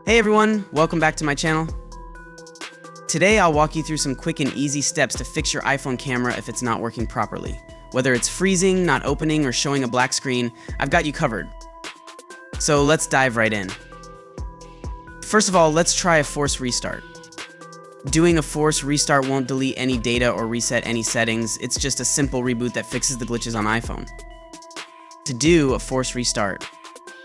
Hey everyone, welcome back to my channel. Today I'll walk you through some quick and easy steps to fix your iPhone camera if it's not working properly. Whether it's freezing, not opening, or showing a black screen, I've got you covered. So let's dive right in. First of all, let's try a force restart. Doing a force restart won't delete any data or reset any settings, it's just a simple reboot that fixes the glitches on iPhone. To do a force restart,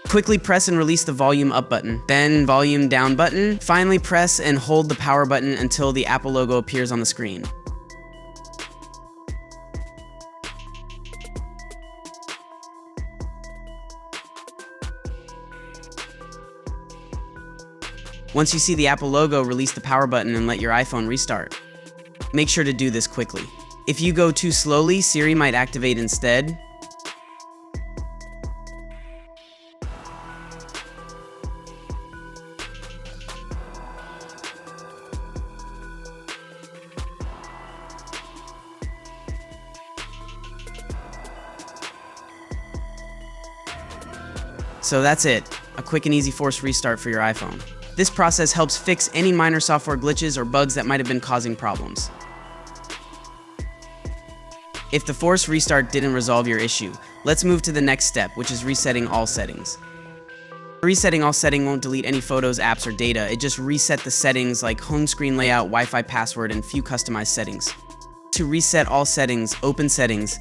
quickly press and release the volume up button, then volume down button. Finally press and hold the power button until the Apple logo appears on the screen. Once you see the Apple logo, release the power button and let your iPhone restart. Make sure to do this quickly. If you go too slowly, Siri might activate instead. So that's it, a quick and easy force restart for your iPhone. This process helps fix any minor software glitches or bugs that might have been causing problems. If the force restart didn't resolve your issue, let's move to the next step, which is resetting all settings. Resetting all settings won't delete any photos, apps, or data. It just reset the settings like home screen layout, Wi-Fi password, and few customized settings. To reset all settings, open Settings,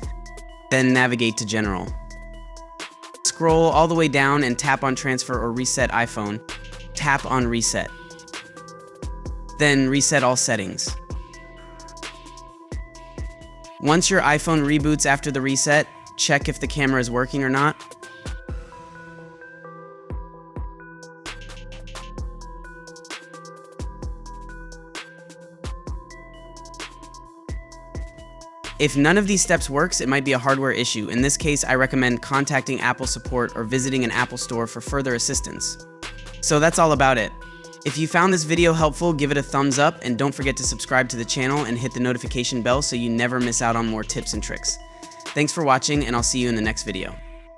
then navigate to General. Scroll all the way down and tap on Transfer or Reset iPhone. Tap on Reset. Then reset all settings. Once your iPhone reboots after the reset, check if the camera is working or not. If none of these steps works, it might be a hardware issue. In this case, I recommend contacting Apple support or visiting an Apple store for further assistance. So that's all about it. If you found this video helpful, give it a thumbs up and don't forget to subscribe to the channel and hit the notification bell so you never miss out on more tips and tricks. Thanks for watching, and I'll see you in the next video.